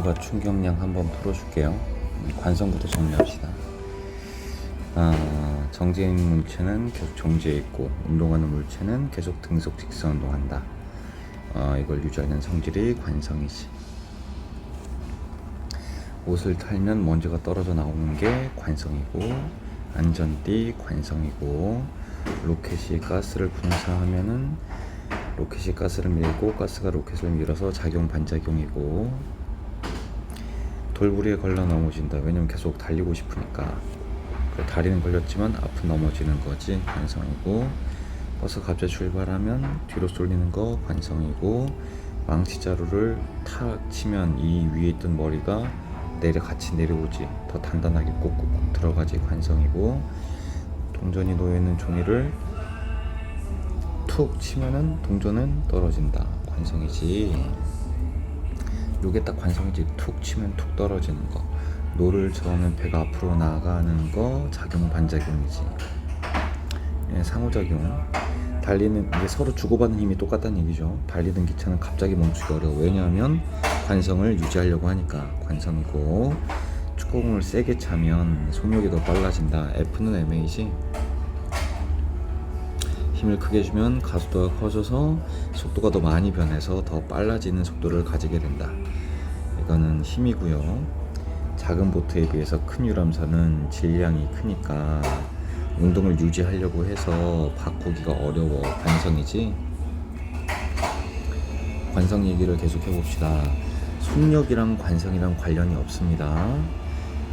관성과 충격량 한번 풀어줄게요. 관성부터 정리합시다. 정지해 있는 물체는 계속 정지해 있고, 운동하는 물체는 계속 등속 직선 운동한다. 이걸 유지하는 성질이 관성이지. 옷을 탈면 먼지가 떨어져 나오는 게 관성이고, 안전띠 관성이고, 로켓이 가스를 분사하면은 로켓이 가스를 밀고 가스가 로켓을 밀어서 작용 반작용이고, 돌부리에 걸려 넘어진다. 왜냐면 계속 달리고 싶으니까. 다리는 걸렸지만 앞은 넘어지는 거지 관성이고, 버스 갑자기 출발하면 뒤로 쏠리는 거 관성이고, 망치자루를 탁 치면 이 위에 있던 머리가 같이 내려오지, 더 단단하게 꾹꾹 들어가지 관성이고, 동전이 놓여있는 종이를 툭 치면은 동전은 떨어진다 관성이지. 요게 딱 관성이지. 툭 치면 툭 떨어지는 거. 노를 저으면 배가 앞으로 나가는 거 작용 반작용이지. 상호작용. 달리는, 이게 서로 주고받는 힘이 똑같다는 얘기죠. 달리던 기차는 갑자기 멈추기 어려워. 왜냐하면 관성을 유지하려고 하니까 관성이고, 축구공을 세게 차면 속력이 더 빨라진다. F는 MA지. 힘을 크게 주면 가속도가 커져서 속도가 더 많이 변해서 더 빨라지는 속도를 가지게 된다. 이거는 힘이고요. 작은 보트에 비해서 큰 유람선은 질량이 크니까 운동을 유지하려고 해서 바꾸기가 어려워. 관성이지. 관성 얘기를 계속 해봅시다. 속력이랑 관성이랑 관련이 없습니다.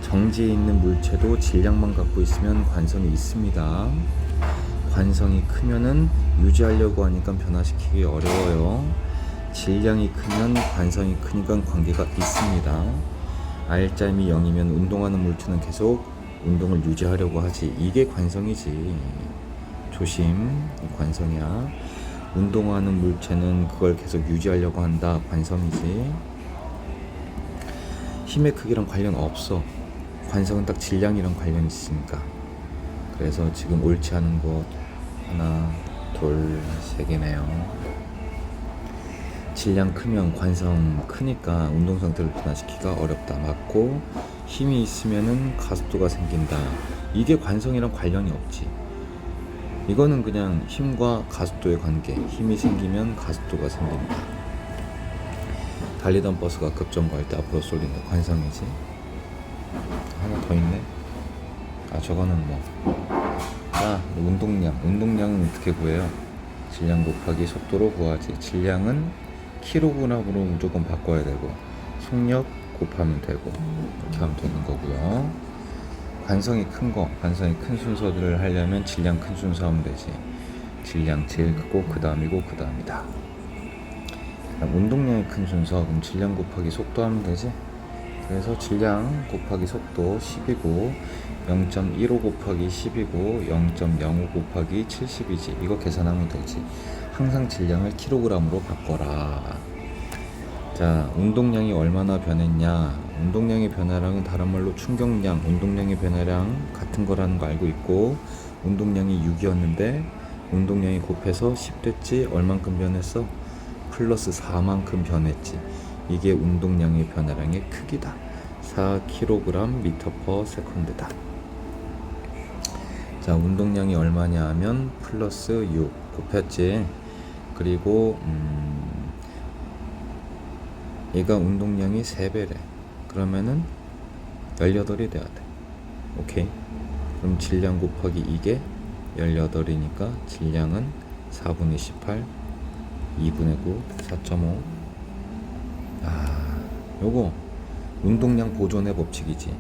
정지해 있는 물체도 질량만 갖고 있으면 관성이 있습니다. 관성이 크면은 유지하려고 하니까 변화시키기 어려워요. 질량이 크면 관성이 크니까 관계가 있습니다. R짬이 0이면 운동하는 물체는 계속 운동을 유지하려고 하지. 이게 관성이지. 조심, 관성이야. 운동하는 물체는 그걸 계속 유지하려고 한다. 관성이지. 힘의 크기랑 관련 없어. 관성은 딱 질량이랑 관련이 있으니까. 그래서 지금 옳지 않은 것 하나, 둘, 세 개네요. 질량 크면 관성 크니까 운동 상태를 변화시키기가 어렵다. 맞고, 힘이 있으면은 가속도가 생긴다. 이게 관성이랑 관련이 없지. 이거는 그냥 힘과 가속도의 관계. 힘이 생기면 가속도가 생긴다. 달리던 버스가 급정거할 때 앞으로 쏠린다. 관성이지. 하나 더 있네. 저거는 운동량은 어떻게 구해요? 질량 곱하기 속도로 구하지. 질량은 킬로그램으로 무조건 바꿔야 되고, 속력 곱하면 되고, 이렇게 하면 되는 거고요. 관성이 큰 순서들을 하려면 질량 큰 순서 하면 되지. 질량 제일 크고 그 다음이고 그 다음이다. 운동량이 큰 순서, 그럼 질량 곱하기 속도 하면 되지. 그래서 질량 곱하기 속도 10이고 0.15 곱하기 10이고 0.05 곱하기 70이지. 이거 계산하면 되지. 항상 질량을 킬로그램으로 바꿔라. 자, 운동량이 얼마나 변했냐. 운동량의 변화량은 다른 말로 충격량, 운동량의 변화량 같은 거라는 거 알고 있고, 운동량이 6이었는데 운동량이 곱해서 10 됐지. 얼만큼 변했어? 플러스 4만큼 변했지. 이게 운동량의 변화량의 크기다. 4kg/m/s다. 자, 운동량이 얼마냐 하면 플러스 6 곱했지. 그리고 얘가 운동량이 3배래. 그러면은 18이 돼야 돼. 오케이. 그럼 질량 곱하기 이게 18이니까 질량은 4분의 18, 2분의 9, 4.5. 요거 운동량 보존의 법칙이지.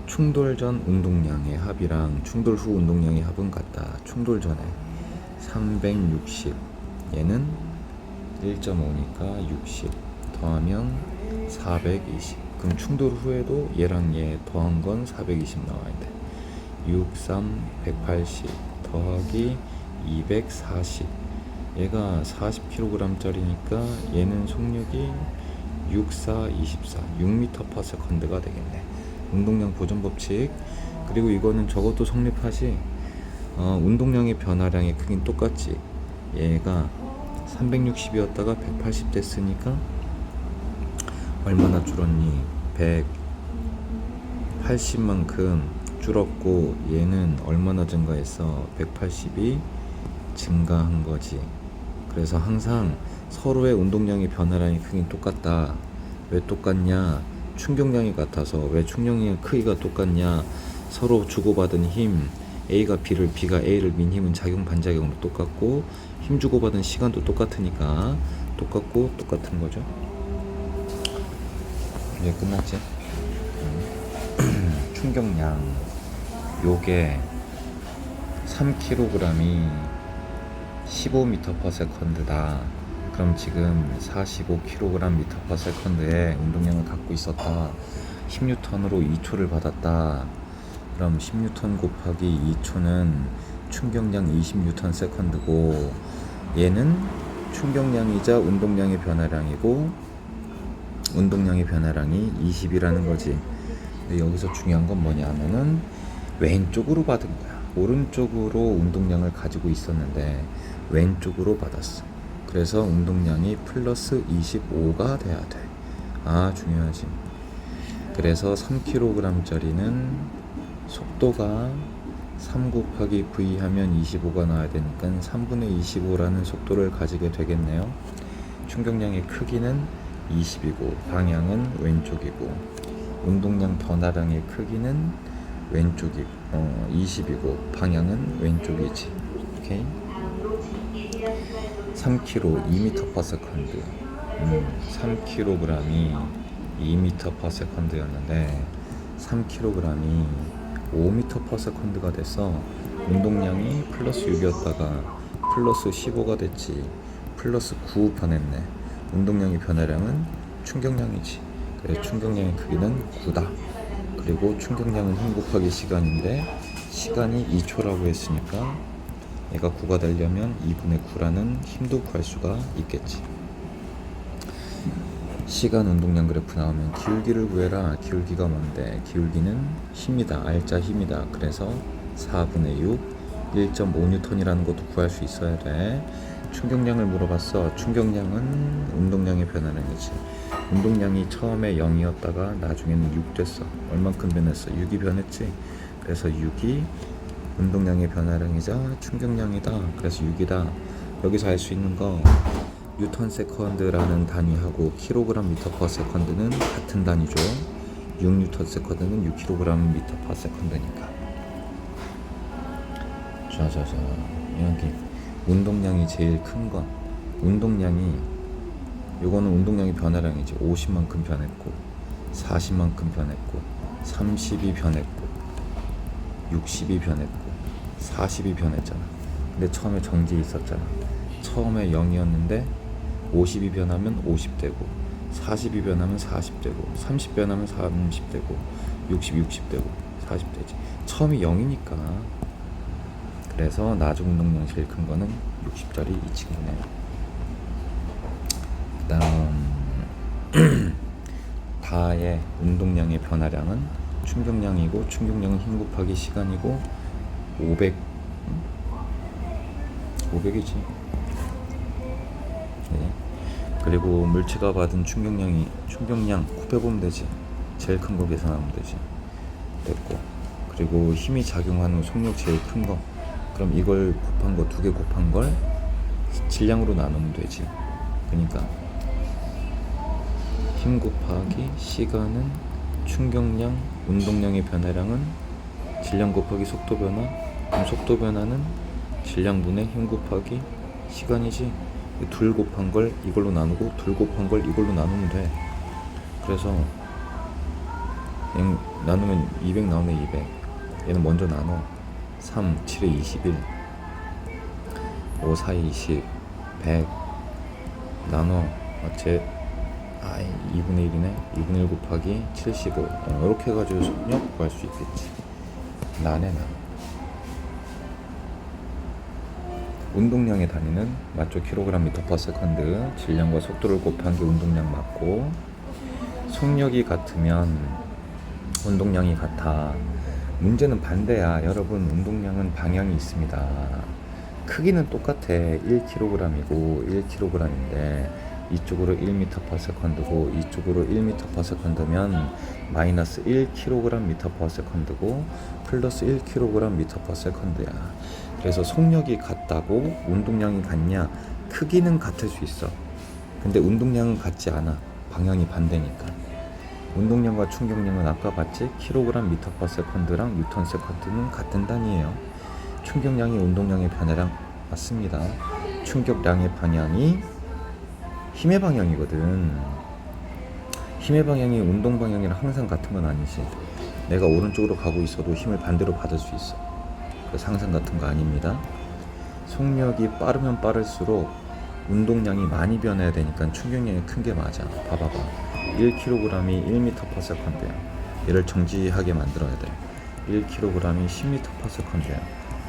충돌 전 운동량의 합이랑 충돌 후 운동량의 합은 같다. 충돌 전에 360, 얘는 1.5니까 60 더하면 420. 그럼 충돌 후에도 얘랑 얘 더한 건 420 나와야 돼. 6, 3, 180 더하기 240. 얘가 40kg짜리니까 얘는 속력이 6, 4, 24, 6m/s가 되겠네. 운동량 보존 법칙. 그리고 이거는 저것도 성립하지. 운동량의 변화량의 크기는 똑같지. 얘가 360이었다가 180 됐으니까 얼마나 줄었니? 180만큼 줄었고 얘는 얼마나 증가했어? 180이 증가한 거지. 그래서 항상 서로의 운동량의 변화량이 크긴 똑같다. 왜 똑같냐? 충격량이 같아서. 왜 충격량의 크기가 똑같냐? 서로 주고받은 힘, A가 B가 A를 민 힘은 작용 반작용으로 똑같고, 힘 주고받은 시간도 똑같으니까 똑같고 똑같은 거죠. 이제 끝났지? 충격량 요게 3kg이 15m/s다. 그럼 지금 45kg/m의 운동량을 갖고 있었다. 10N으로 2초를 받았다. 그럼 10N 곱하기 2초는 충격량 20N/s고 얘는 충격량이자 운동량의 변화량이고 운동량의 변화량이 20이라는 거지. 근데 여기서 중요한 건 뭐냐면은 왼쪽으로 받은 거야. 오른쪽으로 운동량을 가지고 있었는데 왼쪽으로 받았어. 그래서 운동량이 플러스 25가 돼야 돼. 중요하지. 그래서 3kg짜리는 속도가 3 곱하기 V 하면 25가 나와야 되니까 3분의 25라는 속도를 가지게 되겠네요. 충격량의 크기는 20이고 방향은 왼쪽이고 운동량 변화량의 크기는 왼쪽이 20이고 방향은 왼쪽이지. 오케이? 3kg 2m/s 3kg이 2m/s였는데 3kg이 5m/s가 됐어. 운동량이 플러스 6이었다가 플러스 15가 됐지. 플러스 9 변했네. 운동량의 변화량은 충격량이지. 그래서 충격량의 크기는 9다. 그리고 충격량은 힘 곱하기 시간인데 시간이 2초라고 했으니까 얘가 9가 되려면 2분의 9라는 힘도 구할 수가 있겠지. 시간 운동량 그래프 나오면 기울기를 구해라. 기울기가 뭔데? 기울기는 힘이다. R자 힘이다. 그래서 4분의 6 1.5N이라는 것도 구할 수 있어야 돼. 충격량을 물어봤어. 충격량은 운동량의 변화량이지. 운동량이 처음에 0이었다가 나중에는 6 됐어. 얼만큼 변했어? 6이 변했지. 그래서 6이 운동량의 변화량이자 충격량이다. 그래서 6이다. 여기서 알 수 있는 거 뉴턴 세컨드라는 단위하고 킬로그램 미터 퍼 세컨드는 같은 단위죠. 6뉴턴 세컨드는 6kg 미터 퍼 세컨드니까. 자자자, 여기 운동량이 제일 큰 건 운동량이 요거는 운동량의 변화량이지. 50만큼 변했고 40만큼 변했고 30이 변했고 60이 변했고 40이 변했잖아. 근데 처음에 정지에 있었잖아. 처음에 0이었는데 50이 변하면 50되고 40이 변하면 40되고 30 변하면 30되고 60되고 40되지. 처음이 0이니까. 그래서 나중 운동량 제일 큰 거는 60짜리 이 친구네. 그 다음 다의 운동량의 변화량은 충격량이고 충격량은 힘 곱하기 시간이고 500이지. 네. 그리고 물체가 받은 충격량 곱해보면 되지. 제일 큰 거 계산하면 되지. 됐고, 그리고 힘이 작용하는 속력 제일 큰 거, 그럼 이걸 곱한 거, 2개 곱한 걸 질량으로 나누면 되지. 그러니까 힘 곱하기 시간은 충격량, 운동량의 변화량은 질량 곱하기 속도 변화. 그럼 속도 변화는 질량분의 힘 곱하기 시간이지. 둘 곱한 걸 이걸로 나누고 둘 곱한 걸 이걸로 나누면 돼. 그래서 나누면 200 나오네. 200. 얘는 먼저 나눠. 3, 7에 21 5, 4, 20 100 나눠. 2분의 1이네. 2분의 1 곱하기 75. 이렇게 해가지고 속력 구할 수 있겠지. 나네. 운동량의 단위는 맞죠? 킬로그램 미터 퍼 세컨드. 질량과 속도를 곱한 게 운동량 맞고, 속력이 같으면 운동량이 같아. 문제는 반대야. 여러분, 운동량은 방향이 있습니다. 크기는 똑같아. 1kg이고 1kg인데 이쪽으로 1m/s고 이쪽으로 1m/s면 마이너스 1kg/m/s고 플러스 1kg/m/s야. 그래서 속력이 같다고 운동량이 같냐? 크기는 같을 수 있어. 근데 운동량은 같지 않아. 방향이 반대니까. 운동량과 충격량은 아까 봤지? kg/m/s랑 Nm/s는 같은 단위예요. 충격량이 운동량의 변화량 맞습니다. 충격량의 방향이 힘의 방향이거든. 힘의 방향이 운동 방향이랑 항상 같은 건 아니지. 내가 오른쪽으로 가고 있어도 힘을 반대로 받을 수 있어. 그래서 항상 같은 거 아닙니다. 속력이 빠르면 빠를수록 운동량이 많이 변해야 되니까 충격량이 큰 게 맞아. 봐봐봐. 1kg이 1m/s야. 얘를 정지하게 만들어야 돼. 1kg이 10m/s야.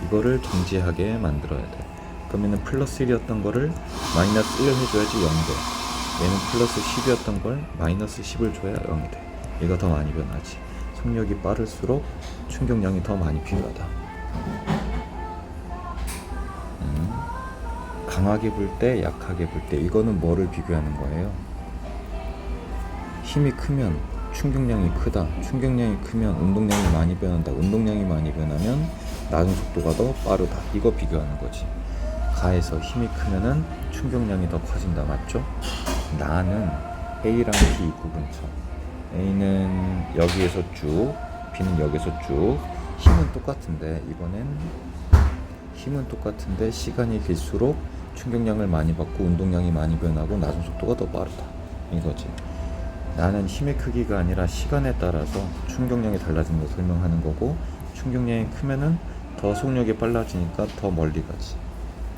이거를 정지하게 만들어야 돼. 그러면은 플러스 1이었던 거를 마이너스 1을 해줘야지 0이 돼. 얘는 플러스 10이었던 걸 마이너스 10을 줘야 0이 돼. 얘가 더 많이 변하지. 속력이 빠를수록 충격량이 더 많이 필요하다. 강하게 불 때, 약하게 불 때, 이거는 뭐를 비교하는 거예요? 힘이 크면 충격량이 크다. 충격량이 크면 운동량이 많이 변한다. 운동량이 많이 변하면 낮은 속도가 더 빠르다. 이거 비교하는 거지. 가에서 힘이 크면은 충격량이 더 커진다. 맞죠? 나는 A랑 B 입구 근처. A는 여기에서 쭉, B는 여기서 쭉. 힘은 똑같은데 이번엔 힘은 똑같은데 시간이 길수록 충격량을 많이 받고 운동량이 많이 변하고 낮은 속도가 더 빠르다. 이거지. 나는 힘의 크기가 아니라 시간에 따라서 충격량이 달라지는 걸 설명하는 거고, 충격량이 크면은 더 속력이 빨라지니까 더 멀리 가지.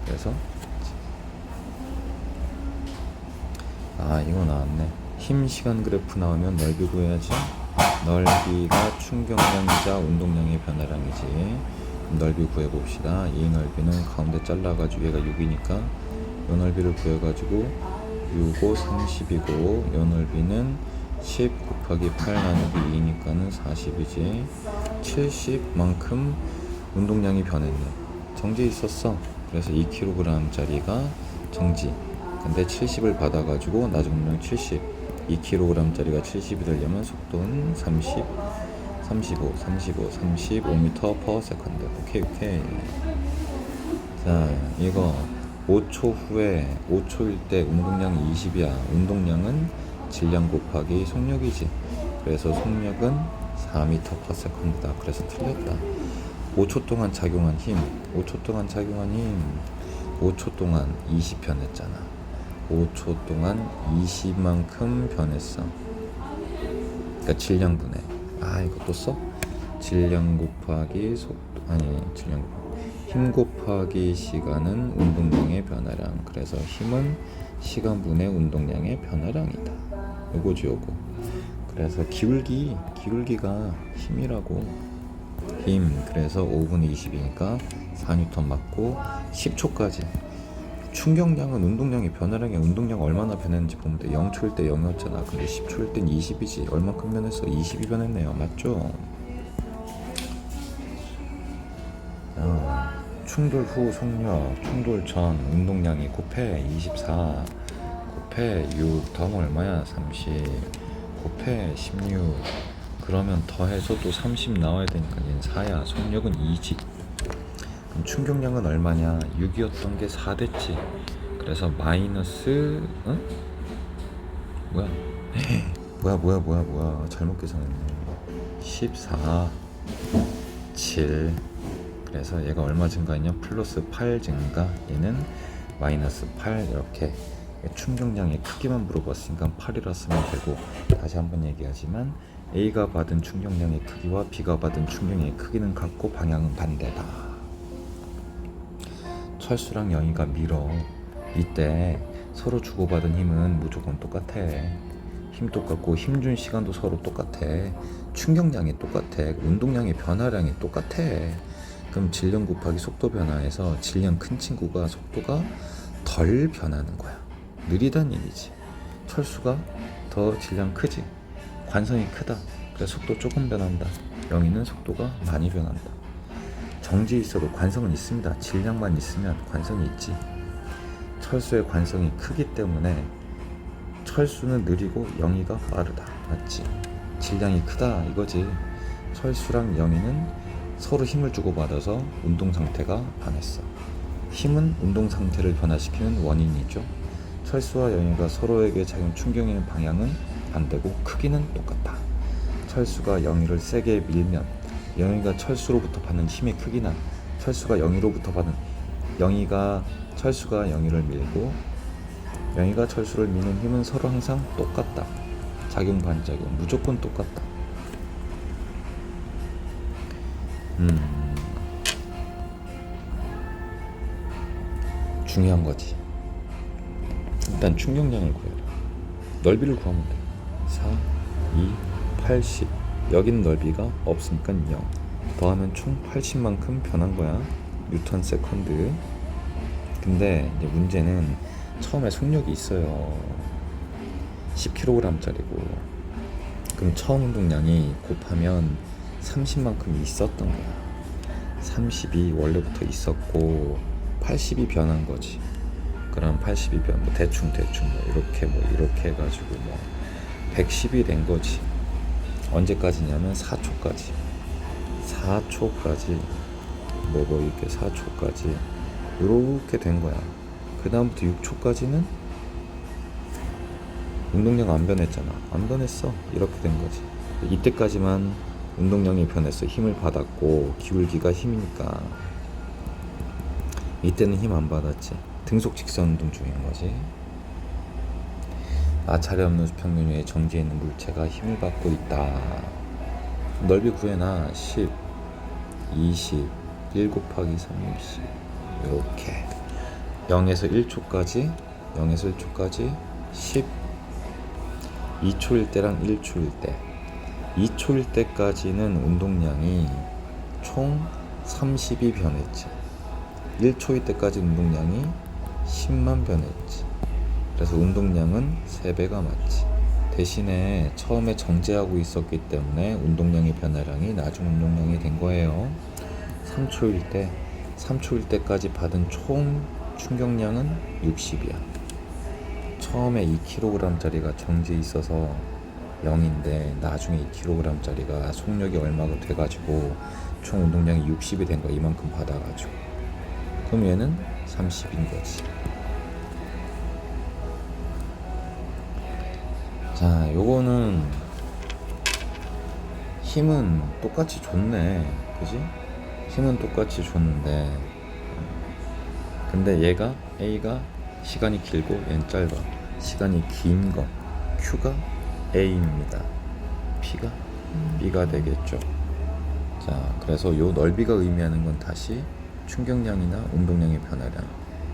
그래서 이거 나왔네. 힘 시간 그래프 나오면 넓이 구해야지. 넓이가 충격량이자 운동량의 변화량이지. 넓이 구해봅시다. 이 넓이는 가운데 잘라가지고 얘가 6이니까 요 넓이를 구해가지고 6, 5, 30이고 요 넓이는 10 곱하기 8 나누기 2니까는 40이지. 70만큼 운동량이 변했네. 정지 있었어. 그래서 2kg 짜리가 정지. 근데 70을 받아가지고 나중 운동 70. 2kg 짜리가 70이 되려면 속도는 30, 35, 35m/s. 오케이. 자, 이거 5초 후에 5초일 때 운동량이 20이야. 운동량은 질량 곱하기 속력이지. 그래서 속력은 4m/s다. 그래서 틀렸다. 5초 동안 작용한 힘, 5초 동안 20 변했잖아. 5초 동안 20만큼 변했어. 그러니까 질량분해. 이것도 써? 질량 곱하기 속도, 힘 곱하기 시간은 운동량의 변화량. 그래서 힘은 시간분의 운동량의 변화량이다. 요거지 요거. 그래서 기울기가 힘이라고. 힘. 그래서 5분의 20이니까 4N 맞고 10초까지. 충격량은 운동량의 변화량이야. 운동량 얼마나 변했는지 보면 돼. 0초일 때 0이었잖아. 근데 10초일 땐 20이지. 얼만큼 변했어? 20이 변했네요. 맞죠? 충돌 후 속력, 충돌 전 운동량이 곱해 24, 곱해 6, 더하면 얼마야? 30, 곱해 16. 그러면 더해서 또 30 나와야 되니까 얘는 4야. 속력은 2지. 그럼 충격량은 얼마냐? 6이었던 게 4 됐지. 그래서 마이너스 뭐야 잘못 계산했네. 14, 7. 그래서 얘가 얼마 증가했냐? 플러스 8 증가. 얘는 마이너스 8. 이렇게 충격량의 크기만 물어봤으니까 8이라 쓰면 되고, 다시 한번 얘기하지만 A가 받은 충격량의 크기와 B가 받은 충격량의 크기는 같고 방향은 반대다. 철수랑 영희가 밀어. 이때 서로 주고받은 힘은 무조건 똑같아. 힘 똑같고 힘준 시간도 서로 똑같아. 충격량이 똑같아. 운동량의 변화량이 똑같아. 그럼 질량 곱하기 속도 변화에서 질량 큰 친구가 속도가 덜 변하는 거야. 느리단 얘기지. 철수가 더 질량 크지. 관성이 크다. 그래서 속도 조금 변한다. 영희는 속도가 많이 변한다. 정지 있어도 관성은 있습니다. 질량만 있으면 관성이 있지. 철수의 관성이 크기 때문에 철수는 느리고 영희가 빠르다. 맞지? 질량이 크다 이거지. 철수랑 영희는 서로 힘을 주고받아서 운동 상태가 변했어. 힘은 운동 상태를 변화시키는 원인이죠. 철수와 영희가 서로에게 작용 충격의 방향은 반대고 크기는 똑같다. 철수가 영희를 세게 밀면 영희가 철수로부터 받는 힘의 크기나 철수가 철수가 영희를 밀고 영희가 철수를 미는 힘은 서로 항상 똑같다. 작용 반작용 무조건 똑같다. 중요한 거지. 일단 충격량을 구해라. 넓이를 구하면 돼. 4, 2, 80. 여긴 넓이가 없으니까 0. 더하면 총 80만큼 변한 거야. 뉴턴 세컨드. 근데 이제 문제는 처음에 속력이 있어요. 10kg짜리고. 그럼 처음 운동량이 곱하면 30만큼 있었던 거야. 30이 원래부터 있었고 80이 변한 거지. 그럼 80이 대충 이렇게 해가지고 110이 된 거지. 언제까지냐면 4초까지 이렇게 4초까지 이렇게 된 거야. 그 다음부터 6초까지는 운동량 안 변했잖아. 안 변했어. 이렇게 된 거지. 이때까지만 운동량이 변했어. 힘을 받았고 기울기가 힘이니까. 이때는 힘 안 받았지. 등속 직선 운동 중인 거지. 마찰이 없는 평면 위에 정지해 있는 물체가 힘을 받고 있다. 넓이 구해놔. 10, 20, 1 곱하기 30 이렇게 0에서 1초까지 10 2초일 때랑 1초일 때 2초일 때까지는 운동량이 총 30이 변했지. 1초일 때까지 운동량이 10만 변했지. 그래서 운동량은 3배가 맞지. 대신에 처음에 정제하고 있었기 때문에 운동량의 변화량이 나중 운동량이 된 거예요. 3초일 때까지 받은 총 충격량은 60이야. 처음에 2kg짜리가 정지해 있어서 0인데 나중에 2kg짜리가 속력이 얼마가 돼가지고 총 운동량이 60이 된 거야. 이만큼 받아가지고. 그럼 얘는 30인 거지. 자, 요거는 힘은 똑같이 줬네. 그지? 힘은 똑같이 줬는데 근데 A가 시간이 길고 얘는 짧아. 시간이 긴 거 Q가 A입니다. P가 B가 되겠죠. 자, 그래서 요 넓이가 의미하는 건 다시 충격량이나 운동량의 변화량,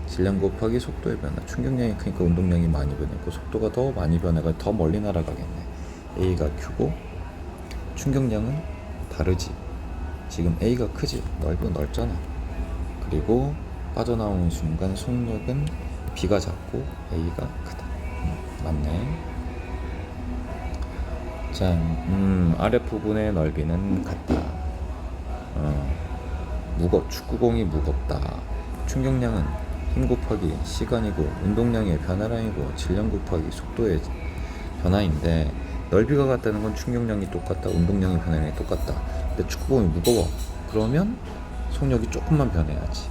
질량 곱하기 속도의 변화. 충격량이 크니까 운동량이 많이 변했고 속도가 더 많이 변해가 더 멀리 날아가겠네. A가 Q고 충격량은 다르지. 지금 A가 크지. 넓이가 넓잖아. 그리고 빠져나오는 순간 속력은 B가 작고 A가 크다. 맞네. 자, 아랫부분의 넓이는 같다. 축구공이 무겁다. 충격량은 힘 곱하기 시간이고 운동량의 변화량이고 질량 곱하기 속도의 변화인데 넓이가 같다는 건 충격량이 똑같다. 운동량의 변화량이 똑같다. 근데 축구공이 무거워. 그러면 속력이 조금만 변해야지.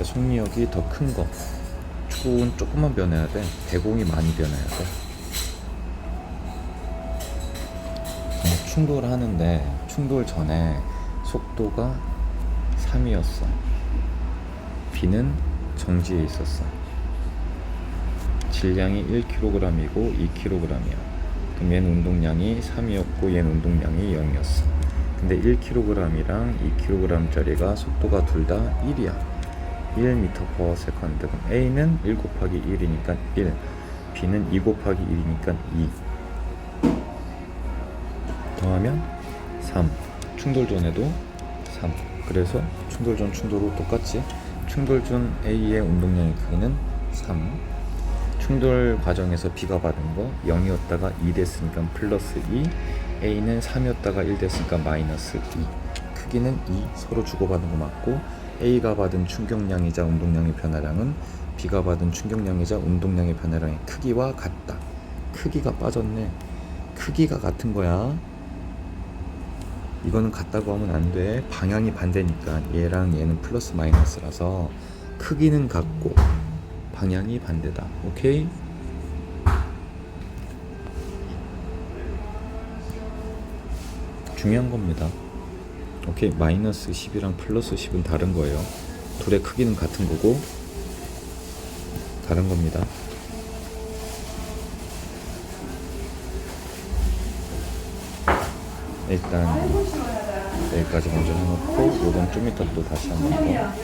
속력이 더 큰 거. 축구공은 조금만 변해야 돼. 배공이 많이 변해야 돼. 충돌하는데 충돌 전에 속도가 3이었어. B는 정지해 있었어. 질량이 1kg이고 2kg이야. 그럼 얘는 운동량이 3이었고 얘는 운동량이 0이었어. 근데 1kg이랑 2kg짜리가 속도가 둘 다 1이야. 1m/s. 그럼 A는 1 곱하기 1이니까 1, B는 2 곱하기 1이니까 2. 더하면 3. 충돌전에도 3. 그래서 충돌전 충돌로 똑같지. 충돌전 A의 운동량의 크기는 3. 충돌 과정에서 B가 받은 거 0이었다가 2 됐으니까 플러스 2. A는 3이었다가 1 됐으니까 마이너스 2. 크기는 2. 서로 주고받은 거 맞고 A가 받은 충격량이자 운동량의 변화량은 B가 받은 충격량이자 운동량의 변화량의 크기와 같다. 크기가 빠졌네. 크기가 같은 거야. 이거는 같다고 하면 안 돼. 방향이 반대니까 얘랑 얘는 플러스 마이너스라서 크기는 같고 방향이 반대다. 오케이? 중요한 겁니다. 오케이, 마이너스 10이랑 플러스 10은 다른 거예요. 둘의 크기는 같은 거고 다른 겁니다. 일단 여기까지 먼저 해놓고 요건 좀 이따 또 다시 한번 더